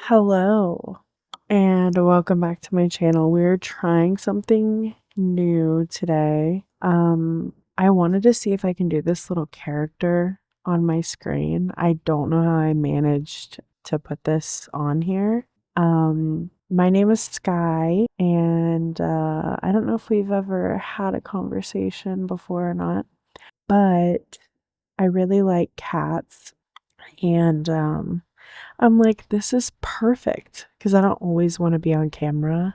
Hello, and welcome back to my channel. We're trying something new today. I wanted to see if I can do this little character on my screen. I don't know how I managed to put this on here. My name is Sky, and I don't know if we've ever had a conversation before or not, but I really like cats, and I'm like, this is perfect because I don't always want to be on camera.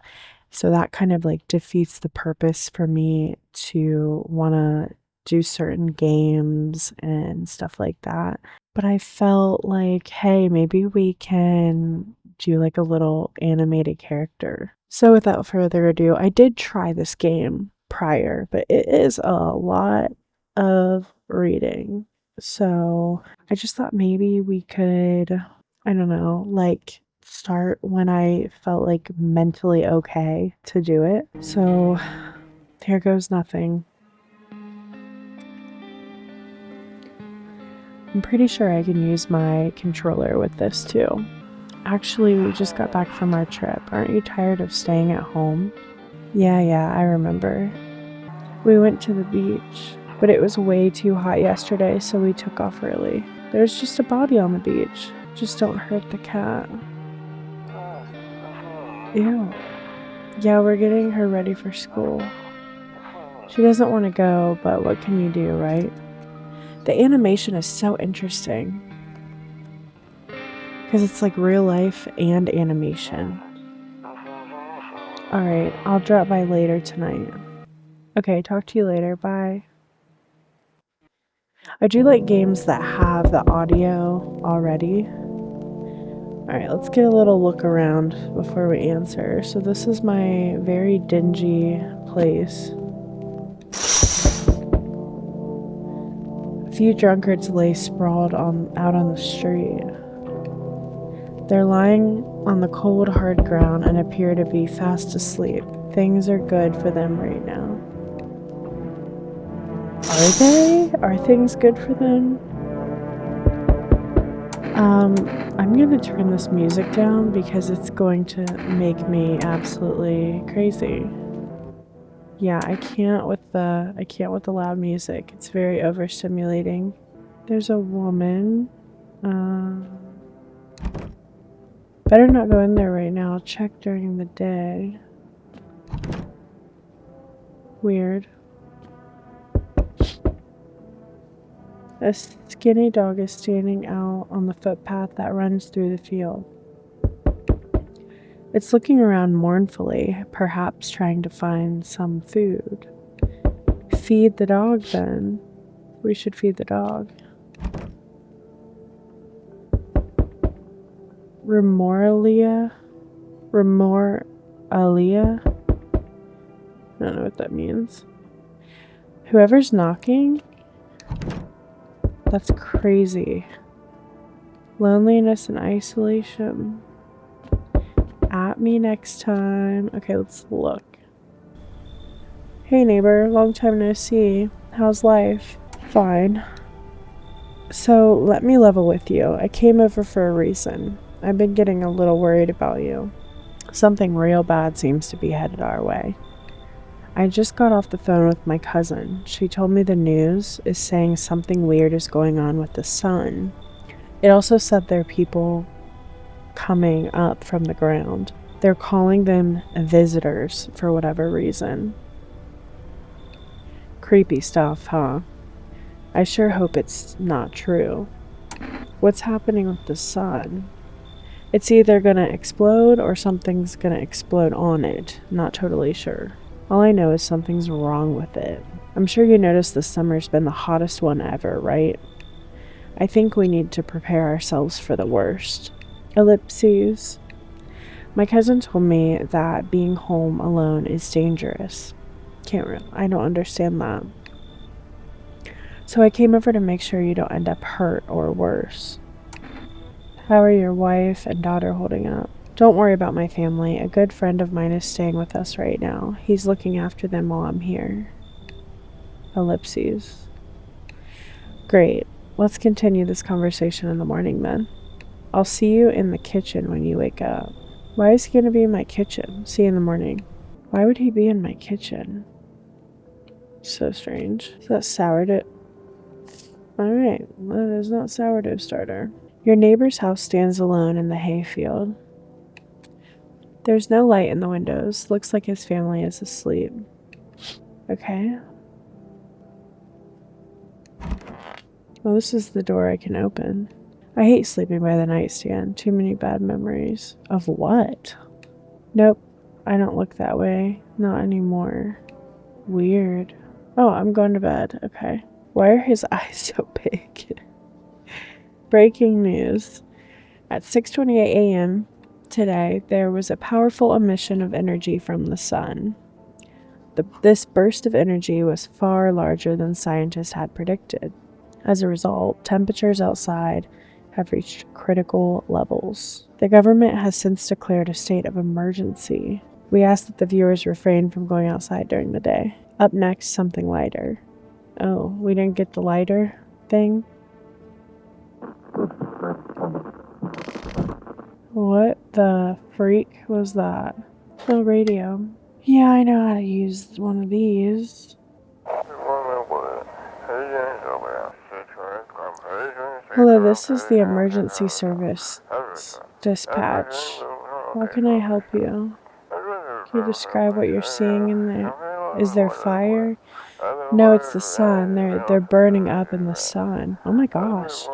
So that kind of like defeats the purpose for me to want to do certain games and stuff like that. But I felt like, hey, maybe we can do like a little animated character. So without further ado, I did try this game prior, but it is a lot of reading. So I just thought maybe we could, I don't know, like start when I felt like mentally okay to do it. So here goes nothing. I'm pretty sure I can use my controller with this too. Actually, we just got back from our trip. Aren't you tired of staying at home? Yeah, I remember. We went to the beach, but it was way too hot yesterday, so we took off early. There's just a body on the beach. Just don't hurt the cat. Ew. Yeah, we're getting her ready for school. She doesn't want to go, but what can you do, right? The animation is so interesting. Because it's like real life and animation. Alright, I'll drop by later tonight. Okay, talk to you later. Bye. I do like games that have the audio already. Alright, let's get a little look around before we answer. So this is my very dingy place. A few drunkards lay sprawled out on the street. They're lying on the cold, hard ground and appear to be fast asleep. Things are good for them right now. Are they? Are things good for them? I'm gonna turn this music down because it's going to make me absolutely crazy. Yeah, I can't with the loud music. It's very overstimulating. There's a woman. Better not go in there right now. I'll check during the day. Weird. A skinny dog is standing out on the footpath that runs through the field. It's looking around mournfully, perhaps trying to find some food. Feed the dog, then. We should feed the dog. Remoralia? I don't know what that means. Whoever's knocking? That's crazy. Loneliness and isolation. At me next time. Okay, let's look. Hey neighbor, long time no see. How's life? Fine. So, let me level with you. I came over for a reason. I've been getting a little worried about you. Something real bad seems to be headed our way. I just got off the phone with my cousin. She told me the news is saying something weird is going on with the sun. It also said there are people coming up from the ground. They're calling them visitors for whatever reason. Creepy stuff, huh? I sure hope it's not true. What's happening with the sun? It's either gonna explode or something's gonna explode on it. Not totally sure. All I know is something's wrong with it. I'm sure you noticed this summer's been the hottest one ever, right? I think we need to prepare ourselves for the worst. Ellipses. My cousin told me that being home alone is dangerous. I don't understand that. So I came over to make sure you don't end up hurt or worse. How are your wife and daughter holding up? Don't worry about my family. A good friend of mine is staying with us right now. He's looking after them while I'm here. Ellipses. Great. Let's continue this conversation in the morning then. I'll see you in the kitchen when you wake up. Why is he gonna be in my kitchen? See you in the morning. Why would he be in my kitchen? So strange. Is that sourdough? Alright, that is not sourdough starter. Your neighbor's house stands alone in the hayfield. There's no light in the windows. Looks like his family is asleep. Okay. Well, this is the door I can open. I hate sleeping by the nightstand. Too many bad memories. Of what? Nope. I don't look that way. Not anymore. Weird. Oh, I'm going to bed. Okay. Why are his eyes so big? Breaking news. At 6:28 a.m. today, there was a powerful emission of energy from the sun. This burst of energy was far larger than scientists had predicted. As a result, temperatures outside have reached critical levels. The government has since declared a state of emergency. We ask that the viewers refrain from going outside during the day. Up next, something lighter. Oh, we didn't get the lighter thing? What the freak was that? Oh, radio. Yeah, I know how to use one of these. Hello, this is the emergency service dispatch. How can I help you? Can you describe what you're seeing in there? Is there fire? No, it's the sun. They're burning up in the sun. Oh my gosh.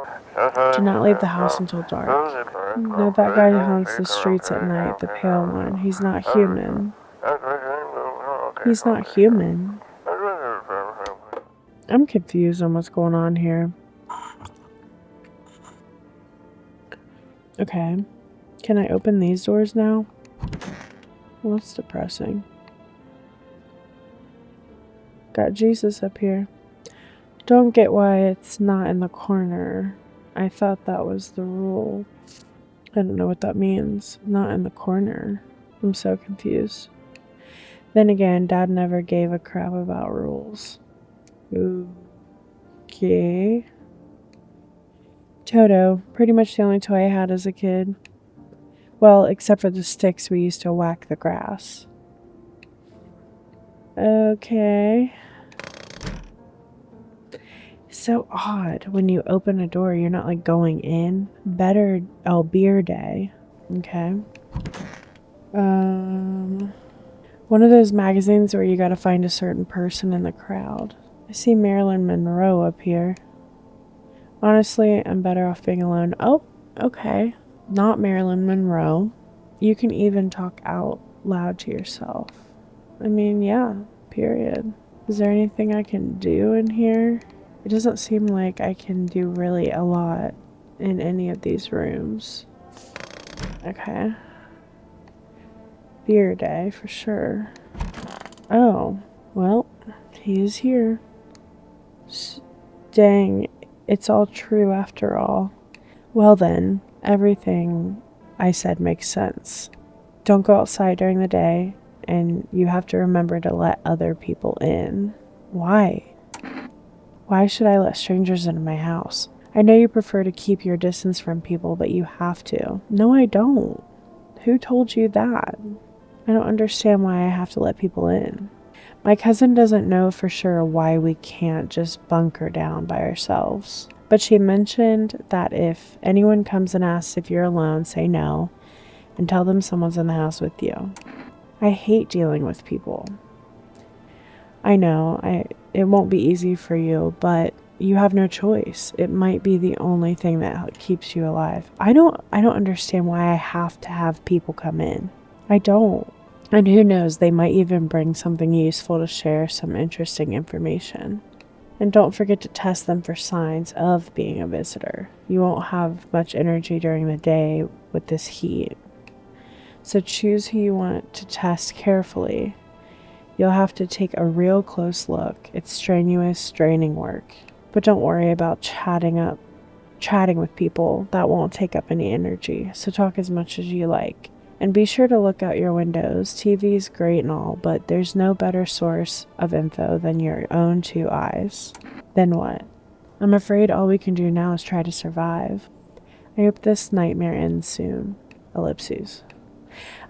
Do not leave the house until dark. No, that guy who haunts the streets at night, the pale one. He's not human. He's not human. I'm confused on what's going on here. Okay. Can I open these doors now? Well, that's depressing. Got Jesus up here. Don't get why it's not in the corner. I thought that was the rule. I don't know what that means. Not in the corner. I'm so confused. Then again, Dad never gave a crap about rules. Okay. Toto. Pretty much the only toy I had as a kid. Well, except for the sticks we used to whack the grass. Okay. So odd. When you open a door, you're not like going in. Better. Oh, beer day. Okay. One of those magazines where you gotta find a certain person in the crowd. I see Marilyn Monroe up here. Honestly, I'm better off being alone. Oh, okay. Not Marilyn Monroe. You can even talk out loud to yourself. I mean, yeah, period. Is there anything I can do in here? It doesn't seem like I can do really a lot in any of these rooms. Okay. Beer day, for sure. Oh, well, he is here. Dang, it's all true after all. Well then, everything I said makes sense. Don't go outside during the day, and you have to remember to let other people in. Why? Why should I let strangers into my house? I know you prefer to keep your distance from people, but you have to. No, I don't. Who told you that? I don't understand why I have to let people in. My cousin doesn't know for sure why we can't just bunker down by ourselves. But she mentioned that if anyone comes and asks if you're alone, say no, and tell them someone's in the house with you. I hate dealing with people. I know, it won't be easy for you, but you have no choice. It might be the only thing that keeps you alive. I don't understand why I have to have people come in. I don't. And who knows, they might even bring something useful to share, some interesting information. And don't forget to test them for signs of being a visitor. You won't have much energy during the day with this heat. So choose who you want to test carefully. You'll have to take a real close look. It's strenuous, draining work. But don't worry about chatting with people. That won't take up any energy. So talk as much as you like. And be sure to look out your windows. TV is great and all, but there's no better source of info than your own two eyes. Then what? I'm afraid all we can do now is try to survive. I hope this nightmare ends soon. Ellipses.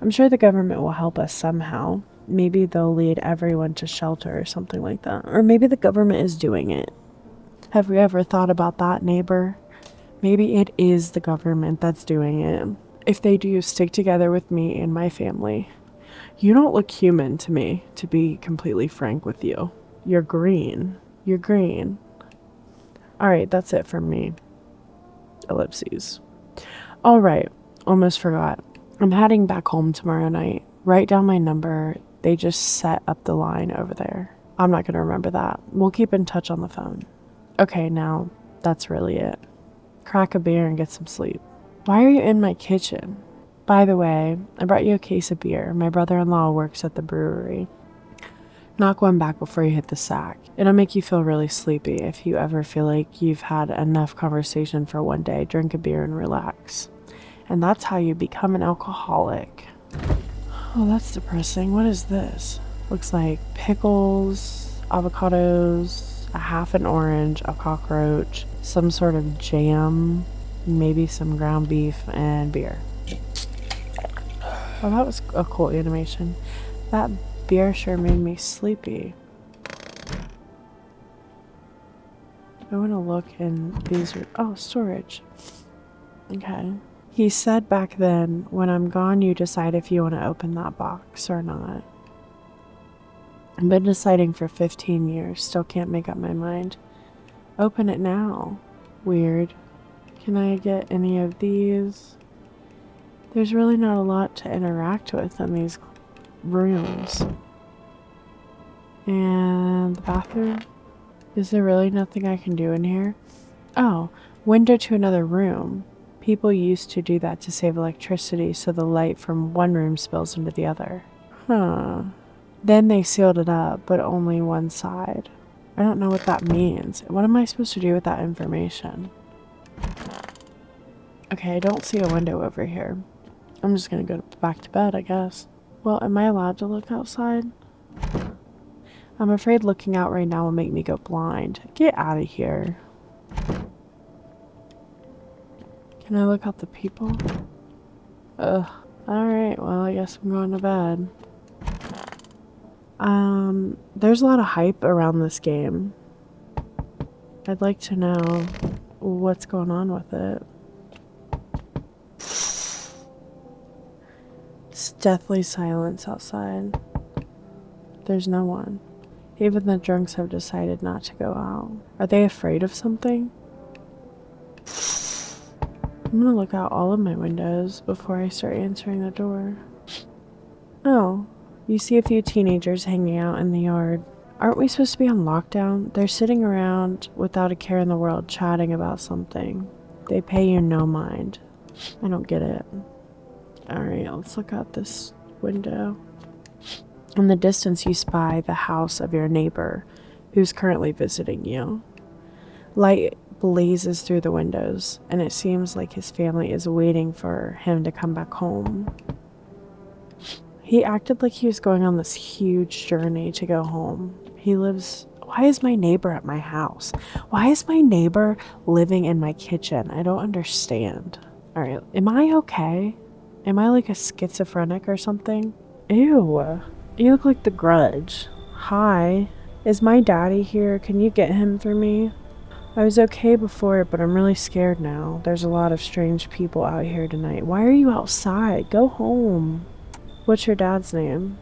I'm sure the government will help us somehow. Maybe they'll lead everyone to shelter or something like that. Or maybe the government is doing it. Have you ever thought about that, neighbor? Maybe it is the government that's doing it. If they do, stick together with me and my family. You don't look human to me, to be completely frank with you. You're green. You're green. Alright, that's it from me. Ellipses. Alright, almost forgot. I'm heading back home tomorrow night. Write down my number. They just set up the line over there. I'm not going to remember that. We'll keep in touch on the phone. Okay, now, that's really it. Crack a beer and get some sleep. Why are you in my kitchen? By the way, I brought you a case of beer. My brother-in-law works at the brewery. Knock one back before you hit the sack. It'll make you feel really sleepy. If you ever feel like you've had enough conversation for one day, drink a beer and relax. And that's how you become an alcoholic. Oh, that's depressing. What is this? Looks like pickles, avocados, a half an orange, a cockroach, some sort of jam, maybe some ground beef, and beer. Well, that was a cool animation. That beer sure made me sleepy. I want to look in these. Oh, storage. Okay. He said back then, when I'm gone, you decide if you want to open that box or not. I've been deciding for 15 years, still can't make up my mind. Open it now. Weird. Can I get any of these? There's really not a lot to interact with in these rooms. And the bathroom? Is there really nothing I can do in here? Oh, window to another room. People used to do that to save electricity so the light from one room spills into the other. Huh. Then they sealed it up, but only one side. I don't know what that means. What am I supposed to do with that information? Okay, I don't see a window over here. I'm just gonna go back to bed, I guess. Well, am I allowed to look outside? I'm afraid looking out right now will make me go blind. Get out of here. Can I look out the people? Ugh. Alright, well, I guess I'm going to bed. There's a lot of hype around this game. I'd like to know what's going on with it. It's deathly silence outside. There's no one. Even the drunks have decided not to go out. Are they afraid of something? I'm gonna look out all of my windows before I start answering the door. Oh, you see a few teenagers hanging out in the yard. Aren't we supposed to be on lockdown? They're sitting around without a care in the world chatting about something. They pay you no mind. I don't get it. Alright, let's look out this window. In the distance you spy the house of your neighbor, who's currently visiting you. Light blazes through the windows, and it seems like his family is waiting for him to come back home. He acted like he was going on this huge journey to go home. He lives... Why is my neighbor at my house? Why is my neighbor living in my kitchen? I don't understand. Alright, am I okay? Am I like a schizophrenic or something? Ew. You look like the Grudge. Hi. Is my daddy here? Can you get him for me? I was okay before, but I'm really scared now. There's a lot of strange people out here tonight. Why are you outside? Go home. What's your dad's name?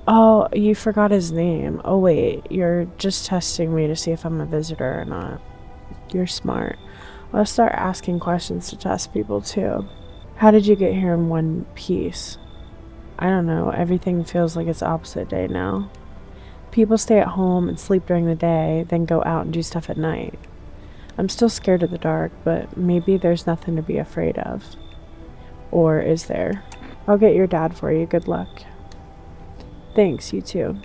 Oh, you forgot his name. Oh wait, you're just testing me to see if I'm a visitor or not. You're smart. Let's start asking questions to test people too. How did you get here in one piece? I don't know, everything feels like it's opposite day now. People stay at home and sleep during the day, then go out and do stuff at night. I'm still scared of the dark, but maybe there's nothing to be afraid of. Or is there? I'll get your dad for you, good luck. Thanks, you too.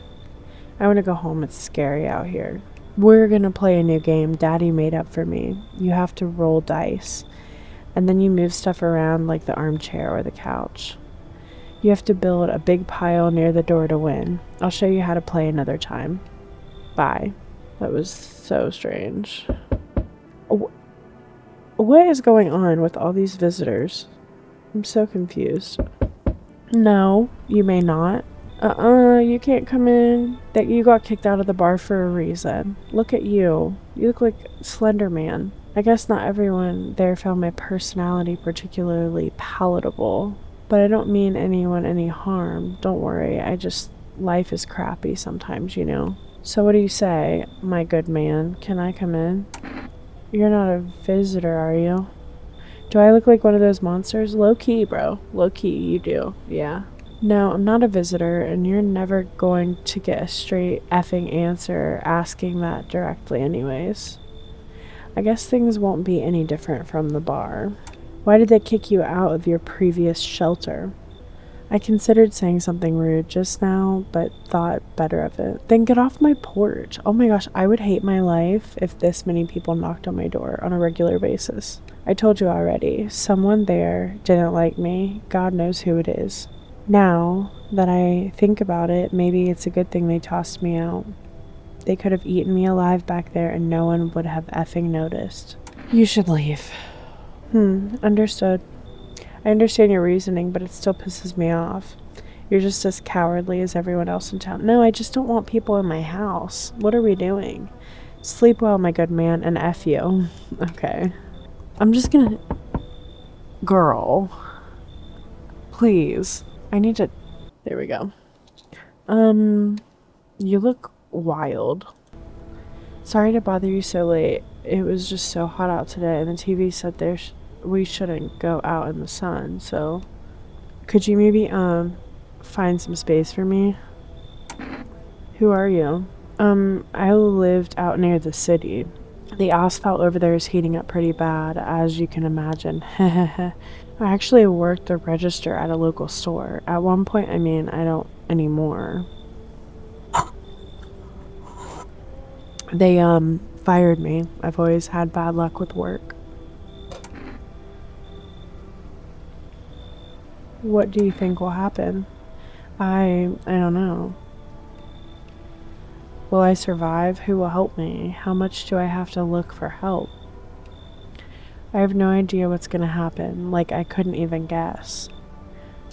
I want to go home, it's scary out here. We're gonna play a new game Daddy made up for me. You have to roll dice, and then you move stuff around like the armchair or the couch. You have to build a big pile near the door to win. I'll show you how to play another time. Bye. That was so strange. Oh, What is going on with all these visitors? I'm so confused. No, you may not. You can't come in. That you got kicked out of the bar for a reason. Look at you. You look like Slender Man. I guess not everyone there found my personality particularly palatable. But I don't mean anyone any harm. Don't worry. Life is crappy sometimes, you know. So what do you say, my good man? Can I come in? You're not a visitor, are you? Do I look like one of those monsters? Low key, bro. Low key, you do. Yeah. No, I'm not a visitor, and you're never going to get a straight effing answer asking that directly, anyways. I guess things won't be any different from the bar. Why did they kick you out of your previous shelter? I considered saying something rude just now, but thought better of it. Then get off my porch. Oh my gosh, I would hate my life if this many people knocked on my door on a regular basis. I told you already, someone there didn't like me. God knows who it is. Now that I think about it, maybe it's a good thing they tossed me out. They could have eaten me alive back there and no one would have effing noticed. You should leave. Understood. I understand your reasoning, but it still pisses me off. You're just as cowardly as everyone else in town. No, I just don't want people in my house. What are we doing? Sleep well, my good man, and F you. Okay. I'm just gonna... Girl. Please. I need to... There we go. You look wild. Sorry to bother you so late. It was just so hot out today, and the TV said we shouldn't go out in the sun, so... Could you maybe, find some space for me? Who are you? I lived out near the city. The asphalt over there is heating up pretty bad, as you can imagine. I actually worked the register at a local store. At one point, I don't anymore. They, fired me. I've always had bad luck with work. What do you think will happen? I don't know. Will I survive? Who will help me? How much do I have to look for help? I have no idea what's gonna happen. Like, I couldn't even guess.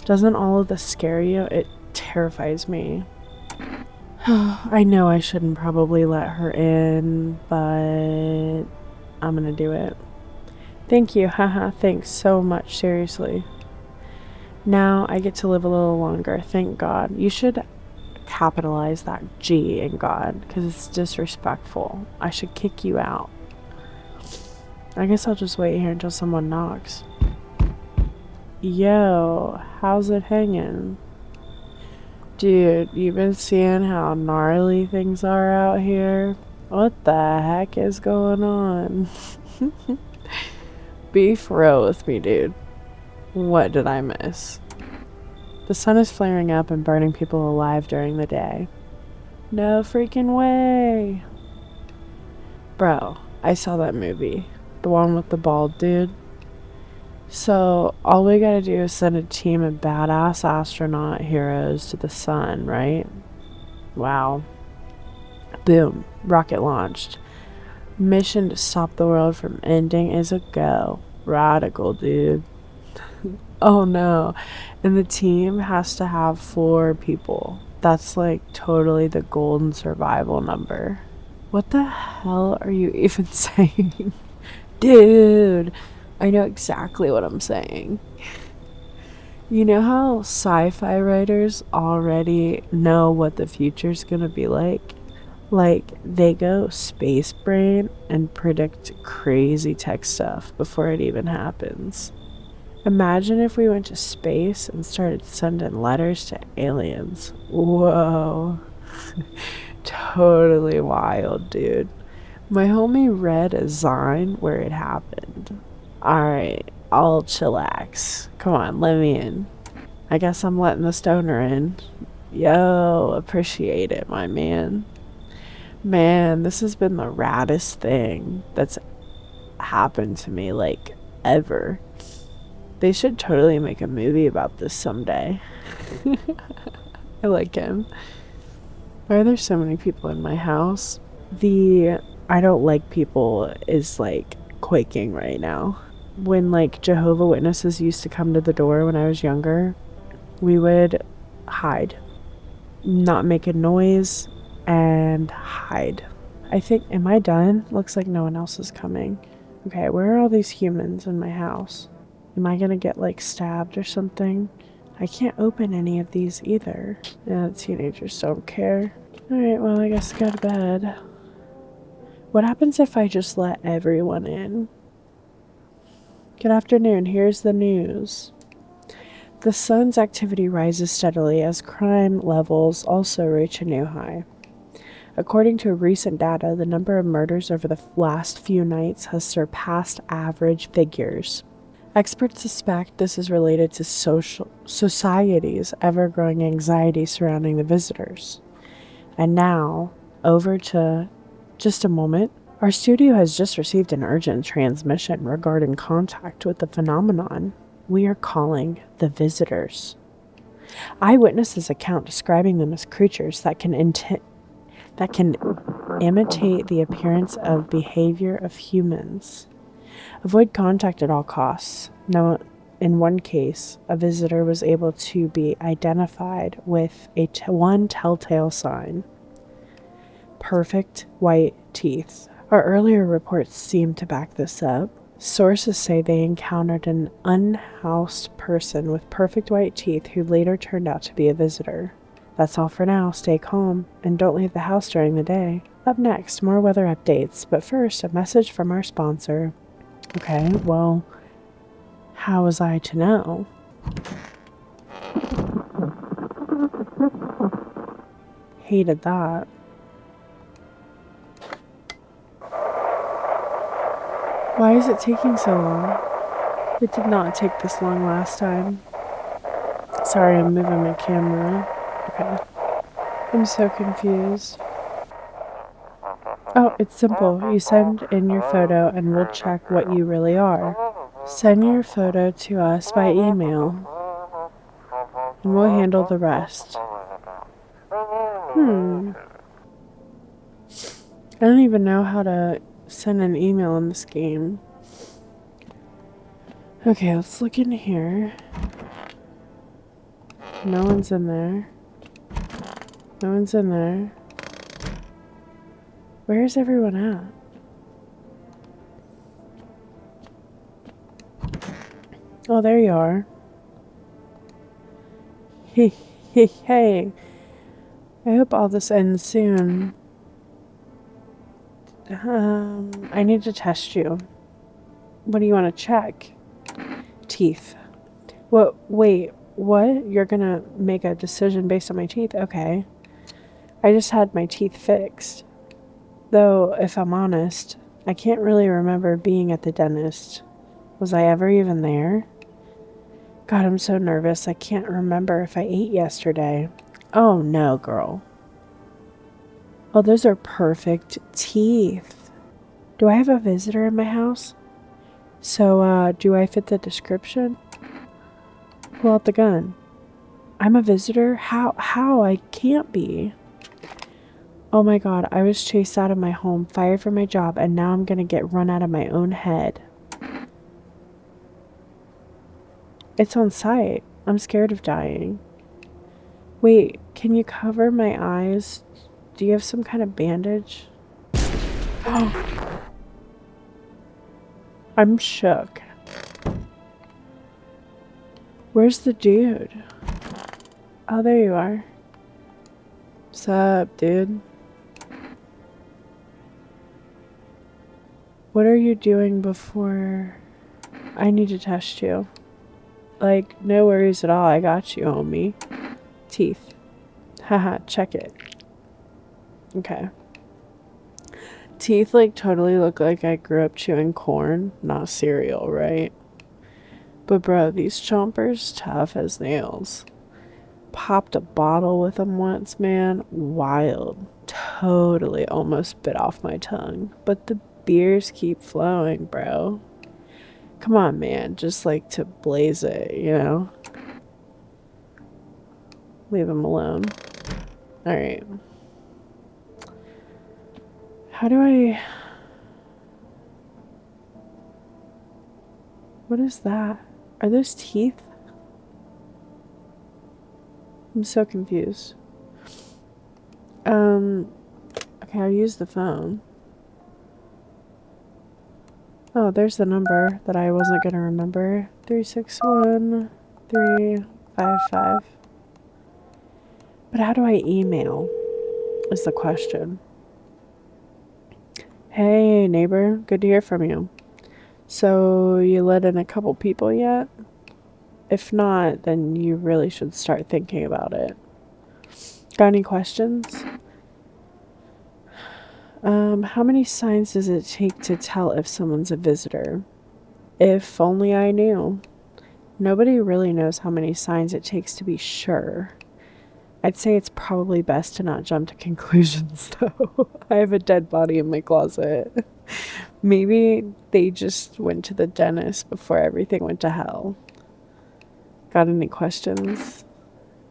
Doesn't all of this scare you? It terrifies me. I know I shouldn't probably let her in, but I'm gonna do it. Thank you, haha, thanks so much, seriously. Now I get to live a little longer, thank God. You should capitalize that G in God, because it's disrespectful. I should kick you out. I guess I'll just wait here until someone knocks. Yo, how's it hanging? Dude, you've been seeing how gnarly things are out here? What the heck is going on? Be for real with me, dude. What did I miss? The sun is flaring up and burning people alive during the day. No freaking way. Bro, I saw that movie. The one with the bald dude. So, all we gotta do is send a team of badass astronaut heroes to the sun, right? Wow. Boom. Rocket launched. Mission to stop the world from ending is a go. Radical, dude. Oh no. And the team has to have 4 people. That's like totally the golden survival number. What the hell are you even saying? Dude, I know exactly what I'm saying. You know how sci-fi writers already know what the future's gonna be like? Like, they go space brain and predict crazy tech stuff before it even happens. Imagine if we went to space and started sending letters to aliens. Whoa. Totally wild, dude. My homie read a sign where it happened. Alright, I'll chillax. Come on, let me in. I guess I'm letting the stoner in. Yo, appreciate it, my man. Man, this has been the raddest thing that's happened to me, like, ever. They should totally make a movie about this someday. I like him. Why are there so many people in my house? The I don't like people is like quaking right now. when like Jehovah Witnesses used to come to the door when I was younger, we would hide, not make a noise, and hide. I think, am I done? Looks like no one else is coming. Okay, where are all these humans in my house? Am I gonna get like stabbed or something? I can't open any of these either. Yeah, teenagers don't care. Alright, well, I guess go to bed. What happens if I just let everyone in? Good afternoon, here's the news. The sun's activity rises steadily as crime levels also reach a new high. According to recent data, the number of murders over the last few nights has surpassed average figures. Experts suspect this is related to society's ever-growing anxiety surrounding the visitors. And now, over to just a moment. Our studio has just received an urgent transmission regarding contact with the phenomenon we are calling the visitors. Eyewitnesses account describing them as creatures that can imitate the appearance of behavior of humans. Avoid contact at all costs. Now, in one case, a visitor was able to be identified with one telltale sign: perfect white teeth. Our earlier reports seem to back this up. Sources say they encountered an unhoused person with perfect white teeth who later turned out to be a visitor. That's all for now. Stay calm and don't leave the house during the day. Up next, more weather updates, but first, a message from our sponsor. Okay, well, how was I to know? Hated that. Why is it taking so long? It did not take this long last time. Sorry, I'm moving my camera. Okay. I'm so confused. Oh, it's simple. You send in your photo and we'll check what you really are. Send your photo to us by email and we'll handle the rest. I don't even know how to send an email in this game. Okay, let's look in here. No one's in there. No one's in there. Where's everyone at? Oh, there you are. Hey. I hope all this ends soon. I need to test you. What do you want to check? Teeth. What? Wait, what? You're gonna make a decision based on my teeth? Okay. I just had my teeth fixed. Though, if I'm honest, I can't really remember being at the dentist. Was I ever even there? God, I'm so nervous. I can't remember if I ate yesterday. Oh no, girl. Oh, those are perfect teeth. Do I have a visitor in my house? So, do I fit the description? Pull out the gun. I'm a visitor? How? I can't be. Oh my god, I was chased out of my home, fired from my job, and now I'm gonna get run out of my own head. It's on sight. I'm scared of dying. Wait, can you cover my eyes? Do you have some kind of bandage? Oh. I'm shook. Where's the dude? Oh, there you are. What's up, dude? What are you doing before I need to test you? Like, no worries at all. I got you, homie. Teeth. Haha, check it. Okay. Teeth, like, totally look like I grew up chewing corn, not cereal, right? But bro, these chompers, tough as nails. Popped a bottle with them once, man. Wild. Totally almost bit off my tongue. But the beers keep flowing, bro. Come on, man. Just like to blaze it, you know? Leave him alone. Alright. How do I... What is that? Are those teeth? I'm so confused. Okay, I'll use the phone. Oh, there's the number that I wasn't gonna remember. 361-355. But how do I email? Is the question. Hey, neighbor. Good to hear from you. So, you let in a couple people yet? If not, then you really should start thinking about it. Got any questions? How many signs does it take to tell if someone's a visitor? If only I knew. Nobody really knows how many signs it takes to be sure. I'd say it's probably best to not jump to conclusions, though. I have a dead body in my closet. Maybe they just went to the dentist before everything went to hell. Got any questions?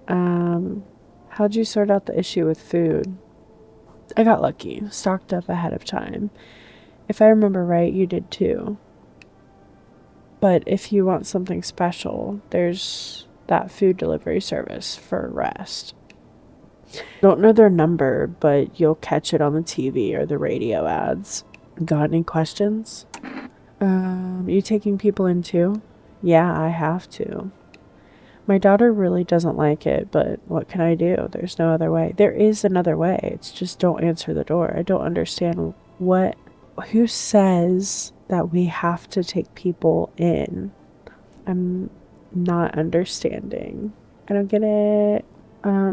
How'd you sort out the issue with food? I got lucky, stocked up ahead of time. If I remember right, you did too. But if you want something special, there's that food delivery service for rest. Don't know their number, but you'll catch it on the TV or the radio ads. Got any questions? You taking people in too? Yeah, I have to. My daughter really doesn't like it, but what can I do? There's no other way. There is another way. It's just don't answer the door. I don't understand who says that we have to take people in. I'm not understanding. I don't get it.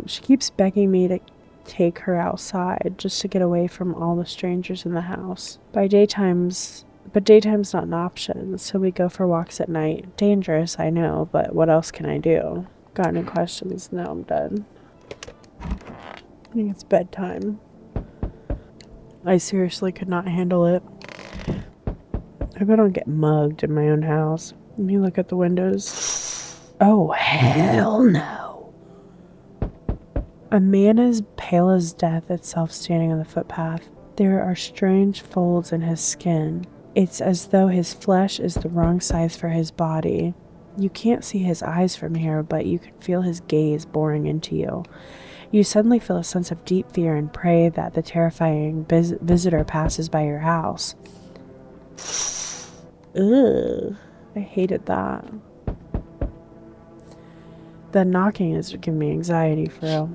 She keeps begging me to take her outside just to get away from all the strangers in the house. But daytime's not an option, so we go for walks at night. Dangerous, I know, but what else can I do? Got any questions? No, I'm done. I think it's bedtime. I seriously could not handle it. I hope I don't get mugged in my own house. Let me look at the windows. Oh, hell no. A man as pale as death itself standing on the footpath. There are strange folds in his skin. It's as though his flesh is the wrong size for his body. You can't see his eyes from here, but you can feel his gaze boring into you. You suddenly feel a sense of deep fear and pray that the terrifying visitor passes by your house. Ugh, I hated that. The knocking is giving me anxiety for real.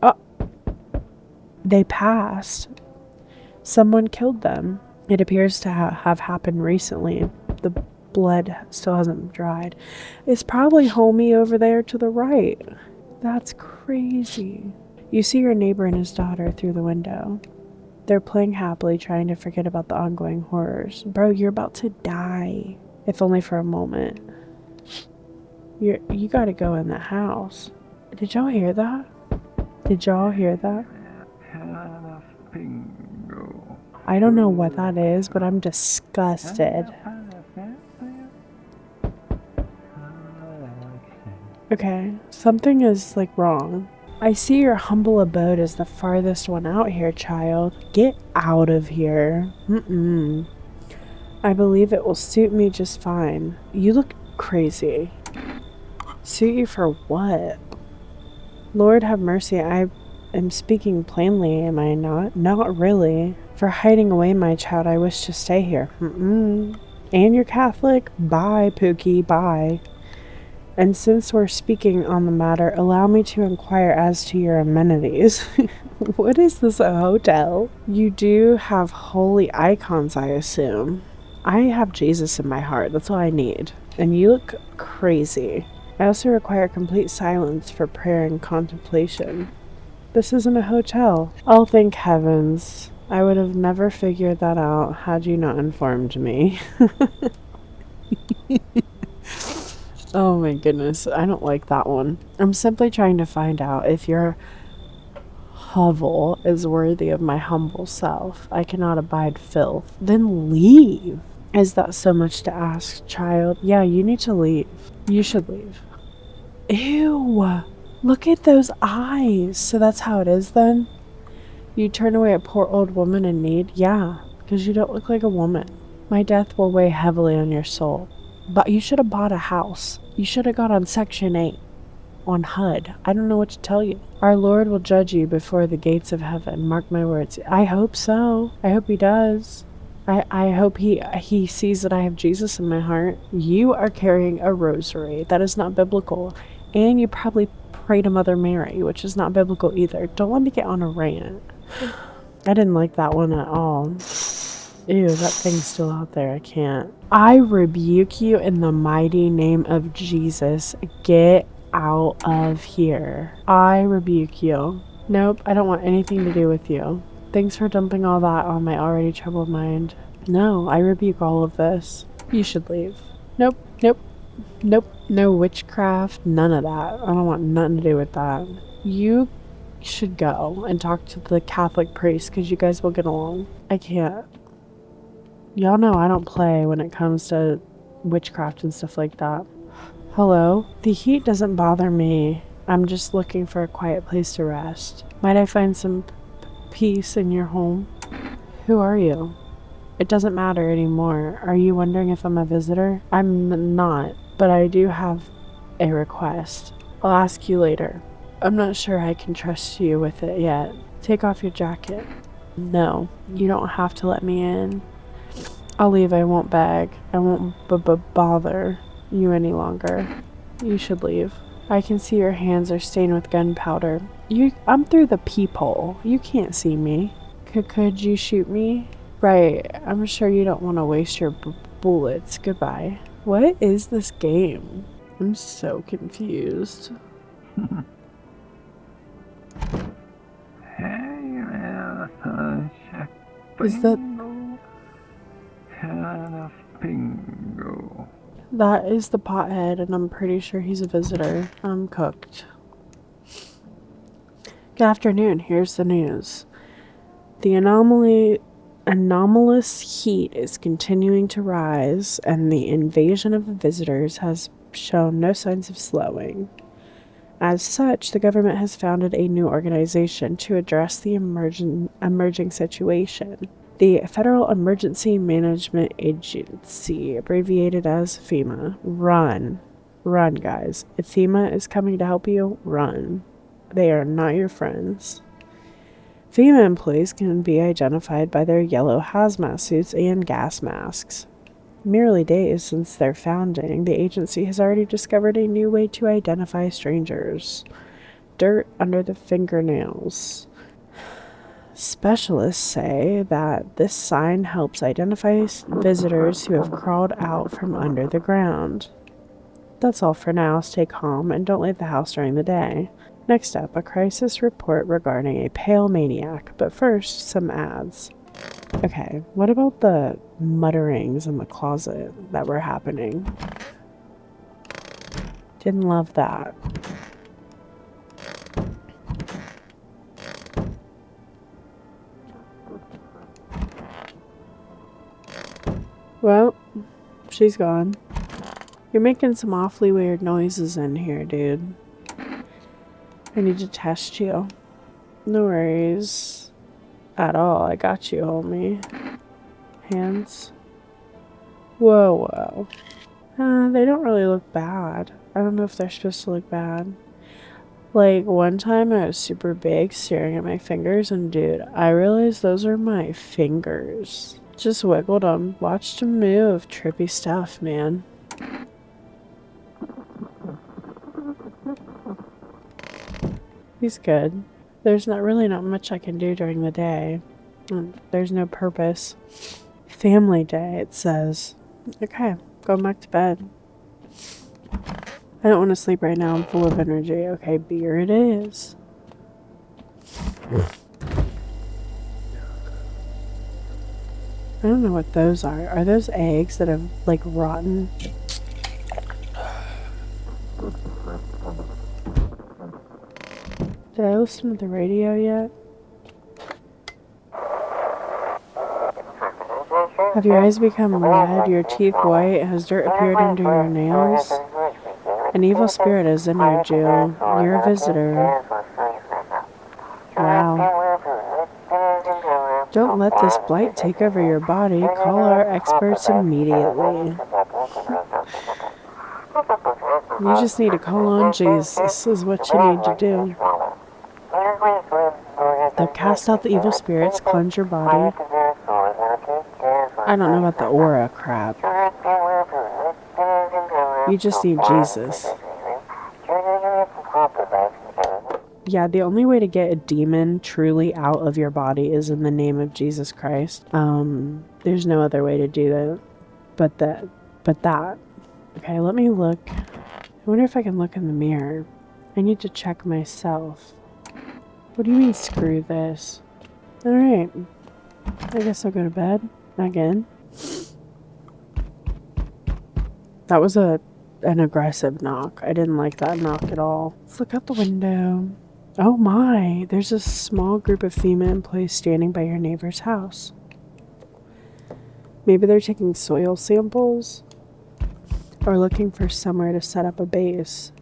Oh, they passed. Someone killed them. It appears to have happened recently. The blood still hasn't dried. It's probably homie over there to the right. That's crazy. You see your neighbor and his daughter through the window. They're playing happily, trying to forget about the ongoing horrors. Bro, you're about to die. If only for a moment. You gotta go in the house. Did y'all hear that? Did y'all hear that? I don't know what that is, but I'm disgusted. Okay, something is wrong. I see your humble abode is the farthest one out here, child. Get out of here. I believe it will suit me just fine. You look crazy. Suit you for what? Lord have mercy, I am speaking plainly, am I not? Not really. For hiding away, my child, I wish to stay here. And you're Catholic? Bye, Pookie, bye. And since we're speaking on the matter, allow me to inquire as to your amenities. What is this, a hotel? You do have holy icons, I assume. I have Jesus in my heart, that's all I need. And you look crazy. I also require complete silence for prayer and contemplation. This isn't a hotel. Oh, thank heavens. I would have never figured that out had you not informed me. Oh my goodness, I don't like that one. I'm simply trying to find out if your hovel is worthy of my humble self. I cannot abide filth. Then leave. Is that so much to ask, child? Yeah, you need to leave. You should leave. Ew. Look at those eyes. So that's how it is then? You turn away a poor old woman in need? Yeah, because you don't look like a woman. My death will weigh heavily on your soul. But you should have bought a house. You should have got on Section 8 on HUD. I don't know what to tell you. Our Lord will judge you before the gates of heaven. Mark my words. I hope so. I hope he does. I hope he sees that I have Jesus in my heart. You are carrying a rosary. That is not biblical. And you probably pray to Mother Mary, which is not biblical either. Don't let me get on a rant. I didn't like that one at all. Ew, that thing's still out there. I can't. I rebuke you in the mighty name of Jesus. Get out of here. I rebuke you. Nope, I don't want anything to do with you. Thanks for dumping all that on my already troubled mind. No, I rebuke all of this. You should leave. Nope, nope, nope. No witchcraft, none of that. I don't want nothing to do with that. You should go and talk to the Catholic priest because you guys will get along. I can't. Y'all know I don't play when it comes to witchcraft and stuff like that. Hello? The heat doesn't bother me. I'm just looking for a quiet place to rest. Might I find some peace in your home? Who are you? It doesn't matter anymore. Are you wondering if I'm a visitor? I'm not, but I do have a request. I'll ask you later. I'm not sure I can trust you with it yet. Take off your jacket. No, you don't have to let me in. I'll leave. I won't beg. I won't bother you any longer. You should leave. I can see your hands are stained with gunpowder. I'm through the peephole. You can't see me. Could you shoot me? Right. I'm sure you don't want to waste your bullets. Goodbye. What is this game? I'm so confused. Is that... That is the pothead, and I'm pretty sure he's a visitor. I'm cooked. Good afternoon. Here's the news. The anomalous heat is continuing to rise, and the invasion of visitors has shown no signs of slowing. As such, the government has founded a new organization to address the emerging situation. The Federal Emergency Management Agency, abbreviated as FEMA. Run. Run, guys. If FEMA is coming to help you, run. They are not your friends. FEMA employees can be identified by their yellow hazmat suits and gas masks. Merely days since their founding, the agency has already discovered a new way to identify strangers. Dirt under the fingernails. Specialists say that this sign helps identify visitors who have crawled out from under the ground. That's all for now. Stay calm and don't leave the house during the day. Next up, a crisis report regarding a pale maniac, but first, some ads. Okay, what about the mutterings in the closet that were happening? Didn't love that. Well, she's gone. You're making some awfully weird noises in here, dude. I need to test you. No worries. At all. I got you, homie. Hands. Whoa. They don't really look bad. I don't know if they're supposed to look bad. Like, one time I was super big staring at my fingers, and dude, I realized those are my fingers. Just wiggled them. Watched them move. Trippy stuff, man. He's good. There's not much I can do during the day. There's no purpose. Family day, it says. Okay, going back to bed. I don't want to sleep right now. I'm full of energy. Okay, beer it is. I don't know what those are. Are those eggs that have, like, rotten? Did I listen to the radio yet? Have your eyes become red, your teeth white, has dirt appeared under your nails? An evil spirit has entered you. You're a visitor. Wow. Don't let this blight take over your body. Call our experts immediately. You just need to call on Jesus, is what you need to do. They'll cast out the evil spirits, cleanse your body. I don't know about the aura crap. You just need Jesus. Yeah, the only way to get a demon truly out of your body is in the name of Jesus Christ. There's no other way to do that. But that. Okay, let me look. I wonder if I can look in the mirror. I need to check myself. What do you mean, screw this? Alright. I guess I'll go to bed. Again. That was an aggressive knock. I didn't like that knock at all. Let's look out the window. Oh my! There's a small group of FEMA employees standing by your neighbor's house. Maybe they're taking soil samples? Or looking for somewhere to set up a base.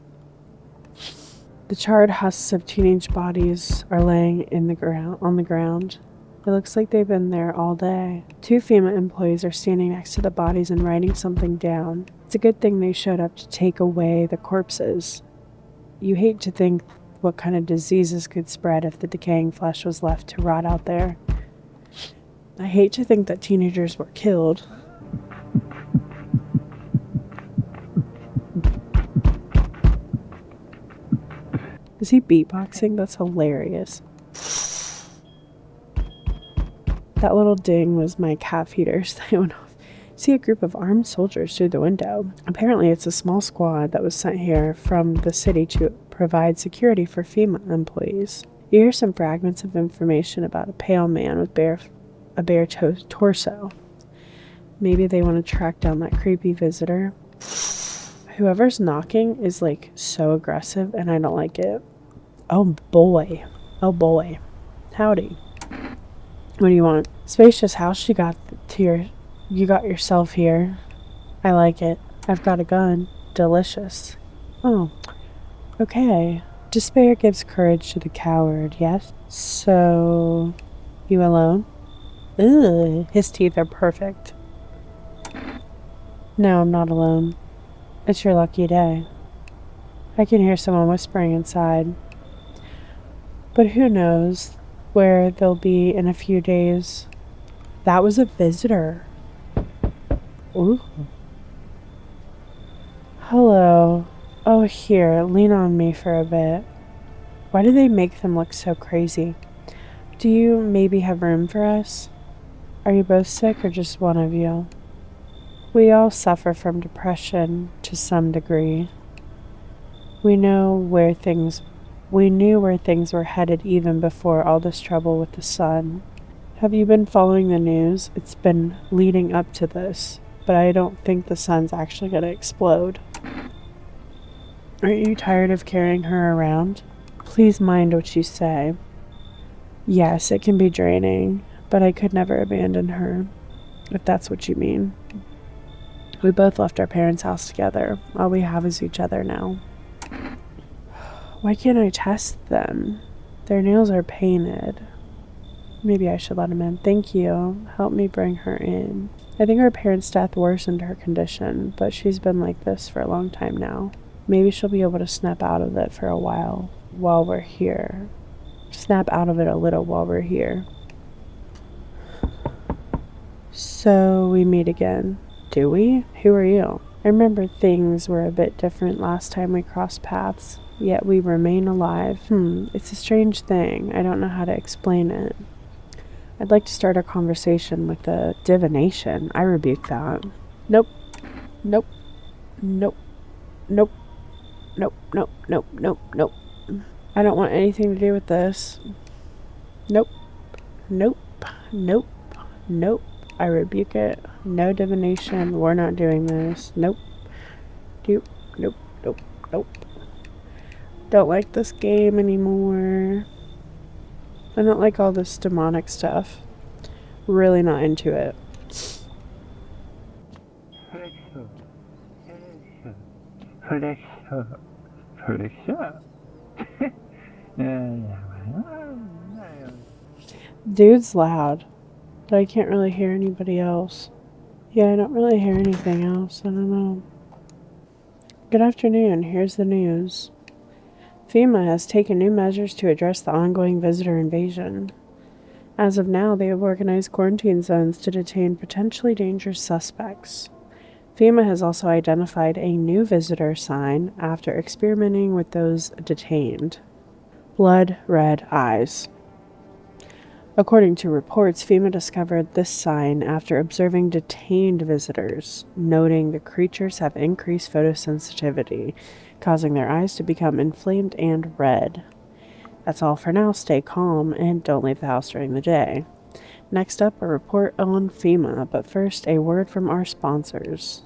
The charred husks of teenage bodies are laying on the ground. It looks like they've been there all day. 2 FEMA employees are standing next to the bodies and writing something down. It's a good thing they showed up to take away the corpses. You hate to think what kind of diseases could spread if the decaying flesh was left to rot out there. I hate to think that teenagers were killed. Is he beatboxing? That's hilarious. That little ding was my cat feeders that went off. See a group of armed soldiers through the window. Apparently it's a small squad that was sent here from the city to provide security for FEMA employees. You hear some fragments of information about a pale man with a bare torso. Maybe they want to track down that creepy visitor. Whoever's knocking is like so aggressive and I don't like it. Oh boy. Oh boy. Howdy. What do you want? Spacious house you got yourself here. I like it. I've got a gun. Delicious. Oh. Okay. Despair gives courage to the coward, yes? So, you alone? Ugh, his teeth are perfect. No, I'm not alone. It's your lucky day. I can hear someone whispering inside. But who knows where they'll be in a few days. That was a visitor. Ooh. Hello. Oh, here, lean on me for a bit. Why do they make them look so crazy? Do you maybe have room for us? Are you both sick or just one of you? We all suffer from depression to some degree. We knew where things were headed even before all this trouble with the sun. Have you been following the news? It's been leading up to this, but I don't think the sun's actually going to explode. Aren't you tired of carrying her around? Please mind what you say. Yes, it can be draining, but I could never abandon her, if that's what you mean. We both left our parents' house together. All we have is each other now. Why can't I test them? Their nails are painted. Maybe I should let them in. Thank you. Help me bring her in. I think her parents' death worsened her condition, but she's been like this for a long time now. Maybe she'll be able to snap out of it for a while we're here. Snap out of it a little while we're here. So we meet again. Do we? Who are you? I remember things were a bit different last time we crossed paths, yet we remain alive. It's a strange thing. I don't know how to explain it. I'd like to start a conversation with the divination. I rebuke that. Nope. Nope. Nope. Nope. Nope. Nope. Nope. Nope. Nope. I don't want anything to do with this. Nope. Nope. Nope. Nope. I rebuke it. No divination. We're not doing this. Nope. Nope. Nope. Nope. Nope. Don't like this game anymore. I don't like all this demonic stuff. Really not into it. Dude's loud, but I can't really hear anybody else. Yeah, I don't really hear anything else. I don't know. Good afternoon. Here's the news. FEMA has taken new measures to address the ongoing visitor invasion. As of now, they have organized quarantine zones to detain potentially dangerous suspects. FEMA has also identified a new visitor sign after experimenting with those detained. Blood red eyes. According to reports, FEMA discovered this sign after observing detained visitors, noting the creatures have increased photosensitivity, causing their eyes to become inflamed and red. That's all for now. Stay calm and don't leave the house during the day. Next up, a report on FEMA, but first, a word from our sponsors.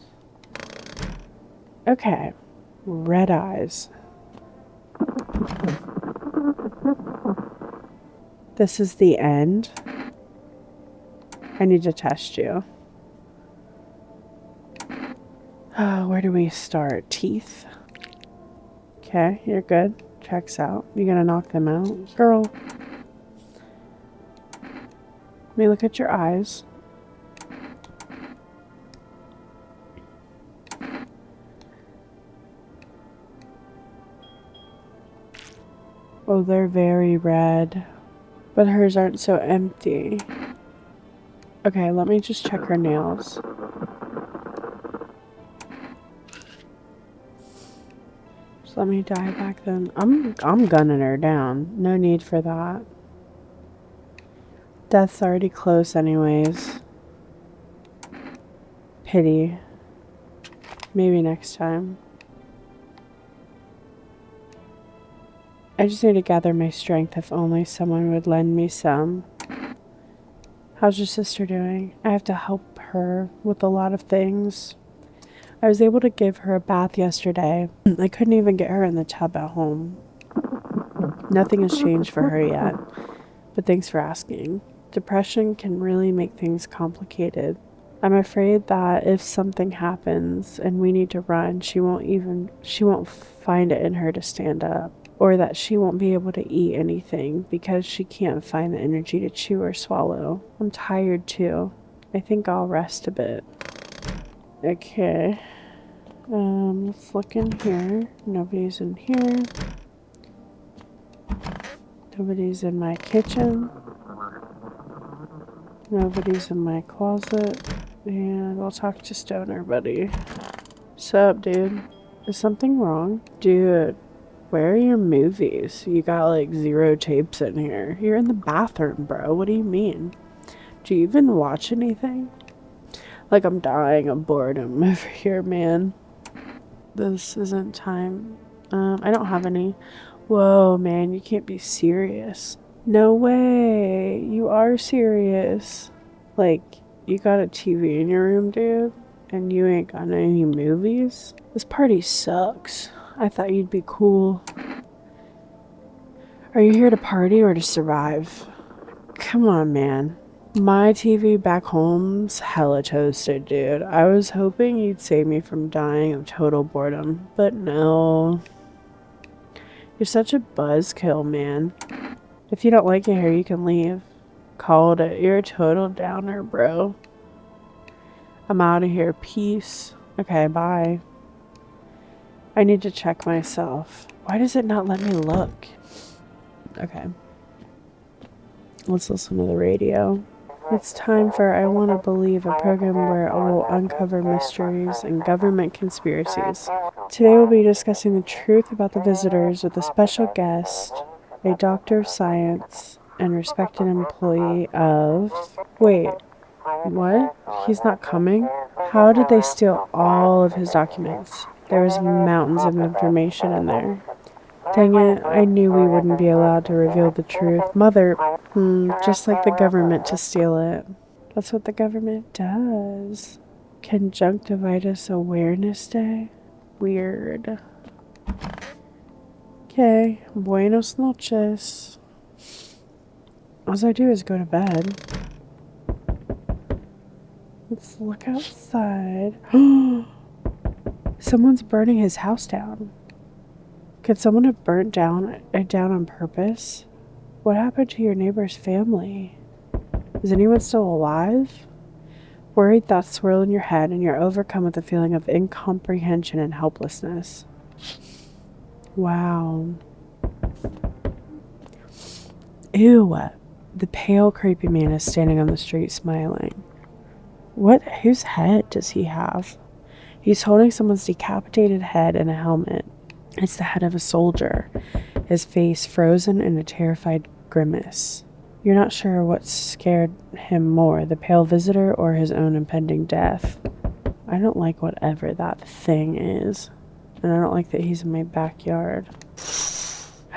Okay, red eyes. This is the end. I need to test you. Where do we start? Teeth. Okay, you're good. Checks out. You gonna knock them out? Girl. Let me look at your eyes. Oh, they're very red. But hers aren't so empty. Okay, let me just check her nails. Just let me dye back then. I'm gunning her down. No need for that. Death's already close anyways. Pity. Maybe next time. I just need to gather my strength. If only someone would lend me some. How's your sister doing? I have to help her with a lot of things. I was able to give her a bath yesterday. I couldn't even get her in the tub at home. Nothing has changed for her yet, but thanks for asking. Depression can really make things complicated. I'm afraid that if something happens and we need to run, she won't find it in her to stand up. Or that she won't be able to eat anything because she can't find the energy to chew or swallow. I'm tired too. I think I'll rest a bit. Okay. Let's look in here. Nobody's in here. Nobody's in my kitchen. Nobody's in my closet. And we'll talk to Stoner Buddy. Sup, dude? Is something wrong? Dude. Where are your movies? You got like 0 tapes in here. You're in the bathroom, bro. What do you mean? Do you even watch anything? Like, I'm dying of boredom over here, man. This isn't time. I don't have any. Whoa, man, you can't be serious. No way. You are serious. Like, you got a TV in your room, dude? And you ain't got any movies? This party sucks. I thought you'd be cool. Are you here to party or to survive? Come on, man. My TV back home's hella toasted, dude. I was hoping you'd save me from dying of total boredom, but no. You're such a buzzkill, man. If you don't like it here, you can leave. Called it. You're a total downer, bro. I'm out of here. Peace. Okay, bye. I need to check myself. Why does it not let me look? Okay. Let's listen to the radio. It's time for I Want to Believe, a program where I will uncover mysteries and government conspiracies. Today we'll be discussing the truth about the visitors with a special guest, a doctor of science, and respected employee of... Wait, what? He's not coming? How did they steal all of his documents? There was mountains of information in there. Dang it, I knew we wouldn't be allowed to reveal the truth. Mother, just like the government to steal it. That's what the government does. Conjunctivitis Awareness Day? Weird. Okay, buenos noches. All I do is go to bed. Let's look outside. Someone's burning his house down. Could someone have burnt down on purpose? What happened to your neighbor's family? Is anyone still alive? Worried thoughts swirl in your head and you're overcome with a feeling of incomprehension and helplessness. Wow. Ew. The pale, creepy man is standing on the street smiling. Whose head does he have? He's holding someone's decapitated head in a helmet. It's the head of a soldier, his face frozen in a terrified grimace. You're not sure what scared him more, the pale visitor or his own impending death. I don't like whatever that thing is, and I don't like that he's in my backyard.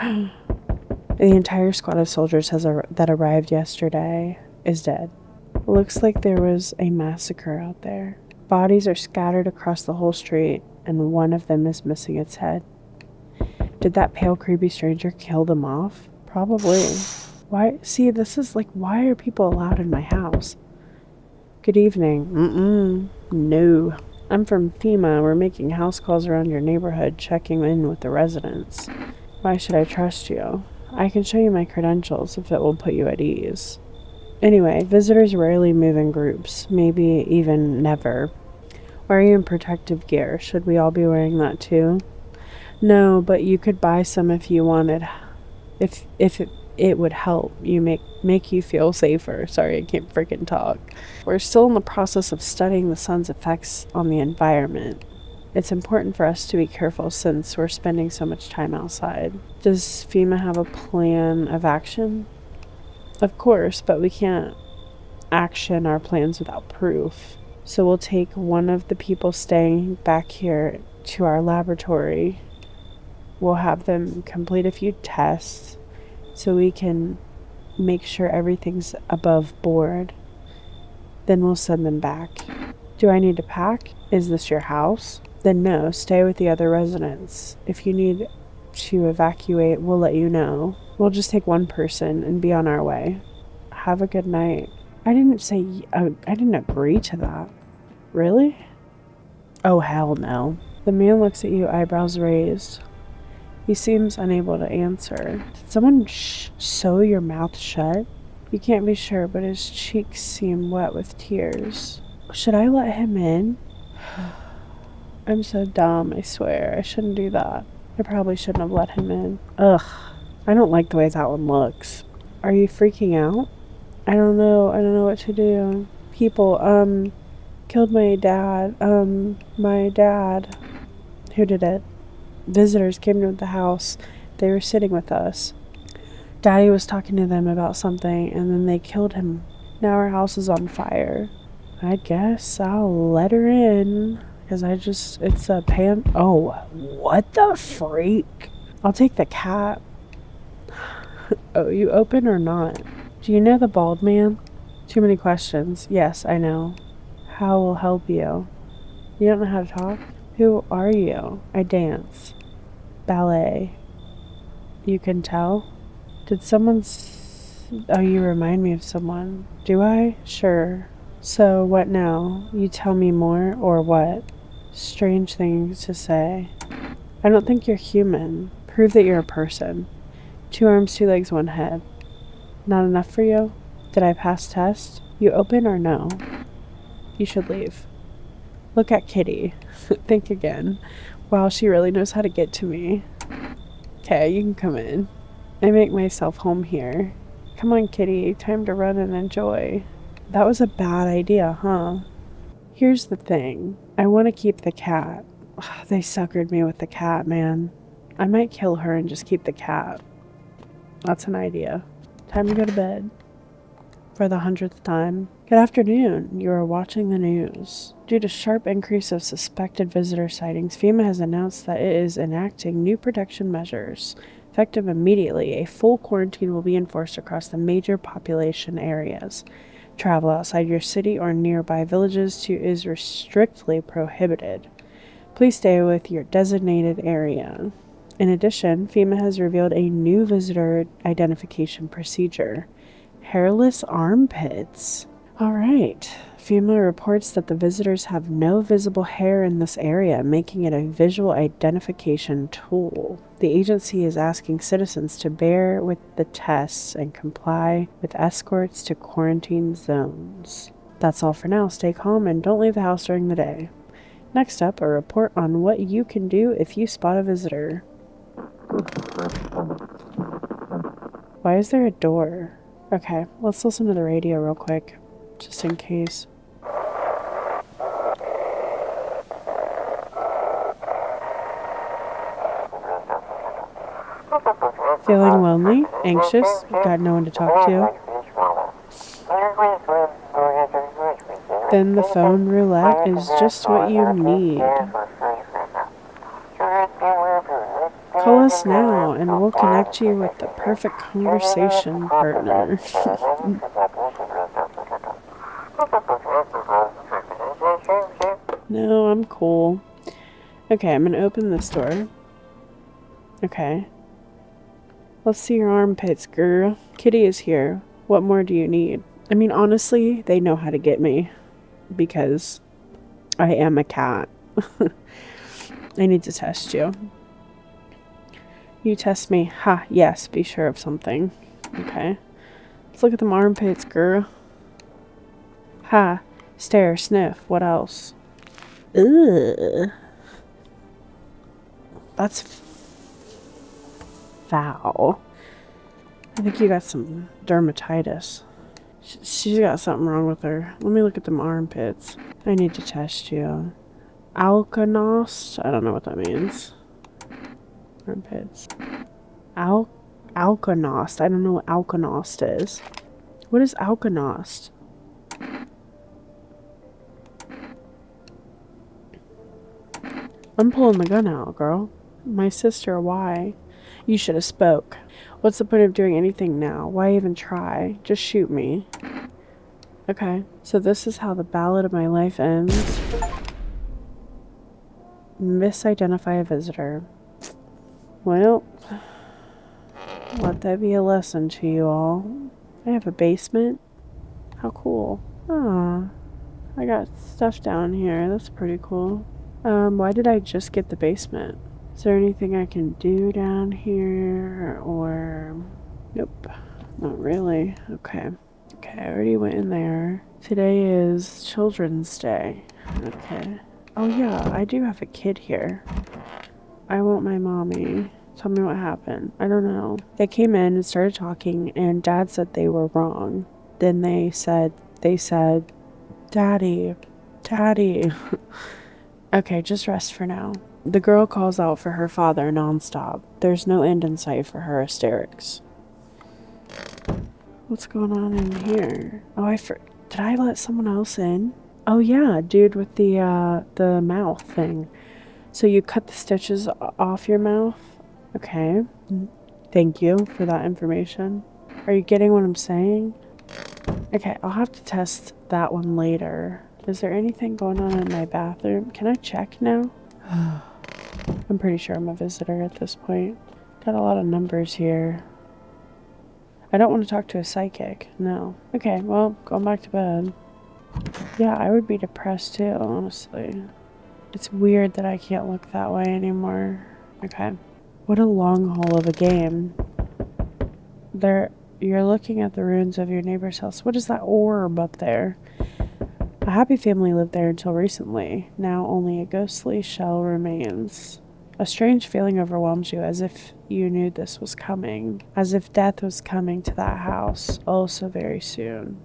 The entire squad of soldiers that arrived yesterday is dead. Looks like there was a massacre out there. Bodies are scattered across the whole street, and one of them is missing its head. Did that pale, creepy stranger kill them off? Probably. Why? See, this is like, why are people allowed in my house? Good evening. No. I'm from FEMA. We're making house calls around your neighborhood, checking in with the residents. Why should I trust you? I can show you my credentials if it will put you at ease. Anyway, visitors rarely move in groups, maybe even never. Why are you in protective gear? Should we all be wearing that too? No, but you could buy some if you wanted. If it would help you make you feel safer. Sorry, I can't freaking talk. We're still in the process of studying the sun's effects on the environment. It's important for us to be careful since we're spending so much time outside. Does FEMA have a plan of action? Of course, but we can't action our plans without proof. So we'll take one of the people staying back here to our laboratory. We'll have them complete a few tests so we can make sure everything's above board. Then we'll send them back. Do I need to pack? Is this your house? Then no, stay with the other residents. If you need to evacuate, we'll let you know. We'll just take one person and be on our way. Have a good night. I didn't agree to that. Really? Oh, hell no. The man looks at you, eyebrows raised. He seems unable to answer. Did someone sew your mouth shut? You can't be sure, but his cheeks seem wet with tears. Should I let him in? I'm so dumb, I swear. I shouldn't do that. I probably shouldn't have let him in. Ugh. I don't like the way that one looks. Are you freaking out? I don't know what to do. People, killed my dad. My dad. Who did it? Visitors came to the house. They were sitting with us. Daddy was talking to them about something, and then they killed him. Now our house is on fire. I guess I'll let her in, because it's a oh, what the freak? I'll take the cat. Oh, you open or not? Do you know the bald man? Too many questions. Yes, I know. How will help you? You don't know how to talk? Who are you? I dance. Ballet. You can tell? Did someone oh, you remind me of someone. Do I? Sure. So, what now? You tell me more, or what? Strange things to say. I don't think you're human. Prove that you're a person. 2 arms, 2 legs, 1 head. Not enough for you? Did I pass test? You open or no? You should leave. Look at Kitty. Think again. Wow, she really knows how to get to me. Okay, you can come in. I make myself home here. Come on, Kitty. Time to run and enjoy. That was a bad idea, huh? Here's the thing. I want to keep the cat. Ugh, they suckered me with the cat, man. I might kill her and just keep the cat. That's an idea. Time to go to bed. For the 100th time. Good afternoon. You are watching the news. Due to sharp increase of suspected visitor sightings, FEMA has announced that it is enacting new protection measures. Effective immediately, a full quarantine will be enforced across the major population areas. Travel outside your city or nearby villages is strictly prohibited. Please stay with your designated area. In addition, FEMA has revealed a new visitor identification procedure. Hairless armpits. All right. FEMA reports that the visitors have no visible hair in this area, making it a visual identification tool. The agency is asking citizens to bear with the tests and comply with escorts to quarantine zones. That's all for now. Stay calm and don't leave the house during the day. Next up, a report on what you can do if you spot a visitor. Why is there a door? Okay, let's listen to the radio real quick, just in case. Feeling lonely? Anxious? Got no one to talk to? Then the phone roulette is just what you need. Call us now and we'll connect you with the perfect conversation partner. No, I'm cool. Okay, I'm gonna open this door. Okay. Let's see your armpits, girl. Kitty is here. What more do you need? I mean, honestly, they know how to get me. Because I am a cat. I need to test you. You test me. Ha, yes, be sure of something. Okay. Let's look at them armpits, girl. Ha, stare, sniff. What else? Ugh. That's foul. I think you got some dermatitis. She's got something wrong with her. Let me look at them armpits. I need to test you. Alkanost? I don't know what that means. Armpits. Alkanost. I don't know what alkanost is. What is alkanost? I'm pulling the gun out, girl. My sister, why? You should have spoke. What's the point of doing anything now? Why even try? Just shoot me. Okay, so this is how the ballad of my life ends. Misidentify a visitor. Well, let that be a lesson to you all. I have a basement. How cool. Ah, I got stuff down here. That's pretty cool. Why did I just get the basement? Is there anything I can do down here, or... Nope, not really. Okay. Okay, I already went in there. Today is Children's Day. Okay. Oh yeah, I do have a kid here. I want my mommy. Tell me what happened. I don't know. They came in and started talking, and Dad said they were wrong. Then they said, Daddy. Okay, just rest for now. The girl calls out for her father nonstop. There's no end in sight for her hysterics. What's going on in here? Oh, did I let someone else in? Oh yeah, dude with the mouth thing. So you cut the stitches off your mouth? Okay. Thank you for that information. Are you getting what I'm saying? Okay, I'll have to test that one later. Is there anything going on in my bathroom? Can I check now? I'm pretty sure I'm a visitor at this point. Got a lot of numbers here. I don't want to talk to a psychic. No. Okay, well, going back to bed. Yeah, I would be depressed too, honestly. It's weird that I can't look that way anymore. Okay. What a long haul of a game. You're looking at the ruins of your neighbor's house. What is that orb up there? A happy family lived there until recently. Now only a ghostly shell remains. A strange feeling overwhelms you, as if you knew this was coming. As if death was coming to that house, oh so very soon.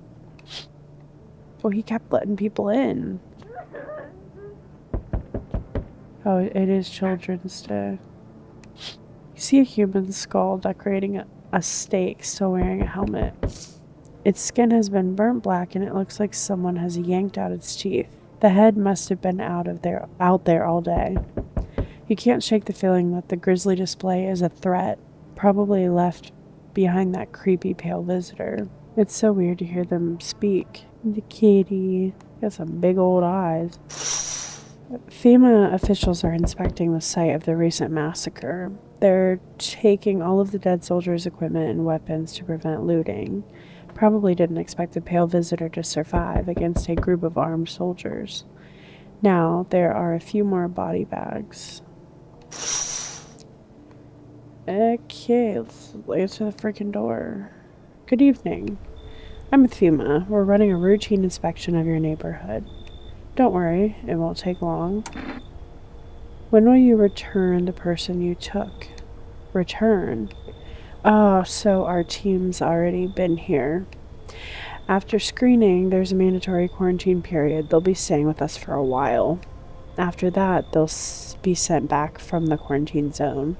Well, he kept letting people in. Oh, it is Children's Day. You see a human skull decorating a stake, still wearing a helmet. Its skin has been burnt black and it looks like someone has yanked out its teeth. The head must have been out there all day. You can't shake the feeling that the grisly display is a threat, probably left behind that creepy pale visitor. It's so weird to hear them speak. The kitty got some big old eyes. FEMA officials are inspecting the site of the recent massacre. They're taking all of the dead soldiers' equipment and weapons to prevent looting. Probably didn't expect the pale visitor to survive against a group of armed soldiers. Now, there are a few more body bags. Okay, let's answer the freaking door. Good evening. I'm Thuma. We're running a routine inspection of your neighborhood. Don't worry, it won't take long. When will you return the person you took? Return? Oh, so our team's already been here. After screening, there's a mandatory quarantine period. They'll be staying with us for a while. After that, they'll be sent back from the quarantine zone.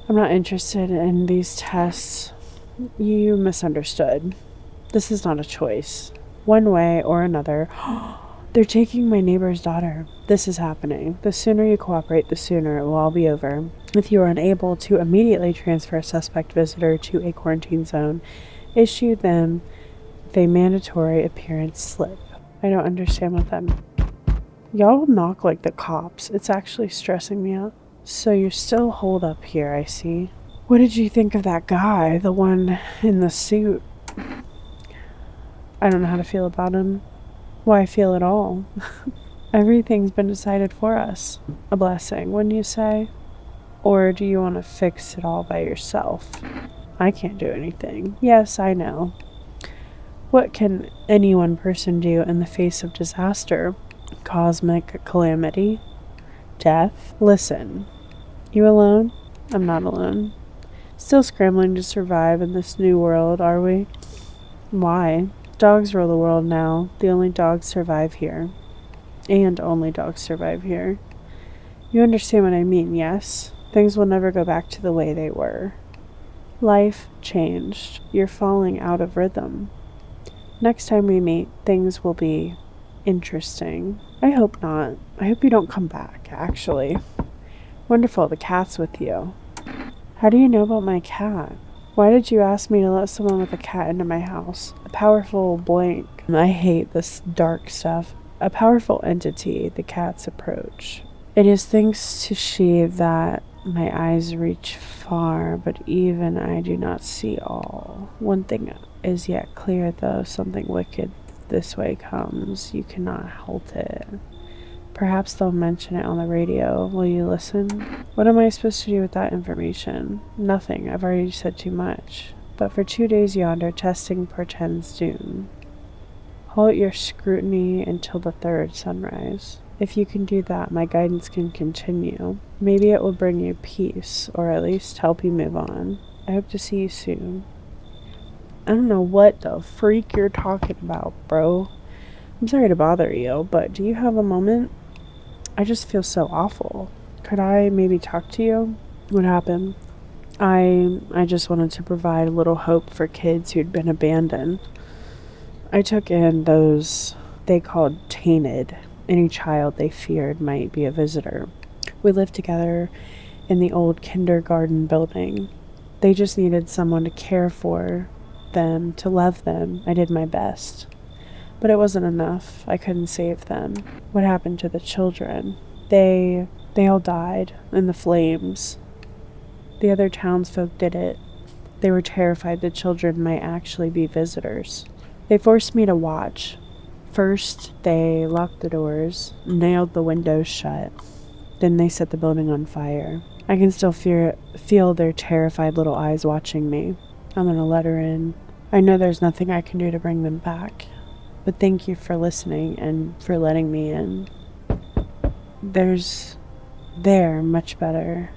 I'm not interested in these tests. You misunderstood. This is not a choice. One way or another. They're taking my neighbor's daughter. This is happening. The sooner you cooperate, the sooner it will all be over. If you are unable to immediately transfer a suspect visitor to a quarantine zone, issue them a mandatory appearance slip. I don't understand what that means. Y'all knock like the cops. It's actually stressing me out. So you're still holed up here, I see. What did you think of that guy, the one in the suit? I don't know how to feel about him. Why I feel at all. Everything's been decided for us. A blessing, wouldn't you say? Or do you want to fix it all by yourself? I can't do anything. Yes, I know. What can any one person do in the face of disaster? Cosmic calamity? Death? Listen. You alone? I'm not alone. Still scrambling to survive in this new world, are we? Why? Dogs rule the world now. The only dogs survive here. And only dogs survive here. You understand what I mean, yes? Things will never go back to the way they were. Life changed. You're falling out of rhythm. Next time we meet, things will be interesting. I hope not. I hope you don't come back, actually. Wonderful, the cat's with you. How do you know about my cat? Why did you ask me to let someone with a cat into my house? A powerful blank. I hate this dark stuff. A powerful entity, the cat's approach. It is thanks to she that my eyes reach far, but even I do not see all. One thing is yet clear, though, something wicked this way comes. You cannot halt it. Perhaps they'll mention it on the radio. Will you listen? What am I supposed to do with that information? Nothing. I've already said too much. But for 2 days yonder, testing portends doom. Halt your scrutiny until the third sunrise. If you can do that, my guidance can continue. Maybe it will bring you peace, or at least help you move on. I hope to see you soon. I don't know what the freak you're talking about, bro. I'm sorry to bother you, but do you have a moment? I just feel so awful. Could I maybe talk to you? What happened? I just wanted to provide a little hope for kids who'd been abandoned. I took in those they called tainted. Any child they feared might be a visitor. We lived together in the old kindergarten building. They just needed someone to care for them, to love them. I did my best. But it wasn't enough. I couldn't save them. What happened to the children? They all died in the flames. The other townsfolk did it. They were terrified the children might actually be visitors. They forced me to watch. First, they locked the doors, nailed the windows shut. Then they set the building on fire. I can still feel their terrified little eyes watching me. I'm gonna let her in. I know there's nothing I can do to bring them back. But thank you for listening and for letting me in. They're much better.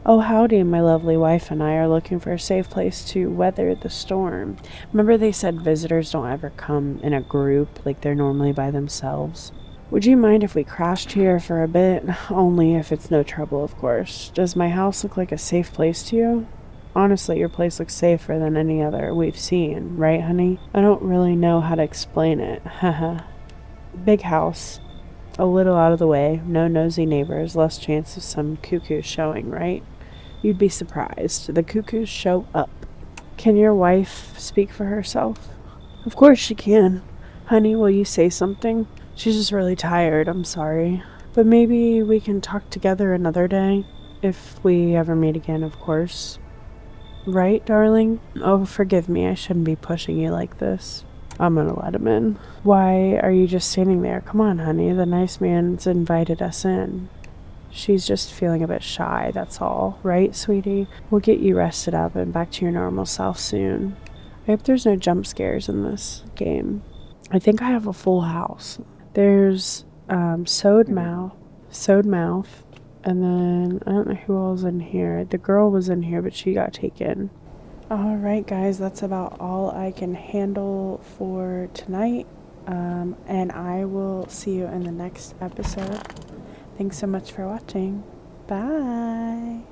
Oh, howdy, my lovely wife and I are looking for a safe place to weather the storm. Remember they said visitors don't ever come in a group like they're normally by themselves? Would you mind if we crashed here for a bit? Only if it's no trouble, of course. Does my house look like a safe place to you? Honestly, your place looks safer than any other we've seen, right, honey? I don't really know how to explain it. Haha. Big house. A little out of the way. No nosy neighbors. Less chance of some cuckoo showing, right? You'd be surprised. The cuckoos show up. Can your wife speak for herself? Of course she can. Honey, will you say something? She's just really tired. I'm sorry. But maybe we can talk together another day. If we ever meet again, of course. Right, darling? Oh, forgive me. I shouldn't be pushing you like this. I'm gonna let him in. Why are you just standing there? Come on, honey. The nice man's invited us in. She's just feeling a bit shy, that's all. Right, sweetie? We'll get you rested up and back to your normal self soon. I hope there's no jump scares in this game. I think I have a full house. There's Sewed Mouth, and then I don't know who else in here. The girl was in here, but she got taken. Alright guys, that's about all I can handle for tonight, and I will see you in the next episode. Thanks so much for watching. Bye!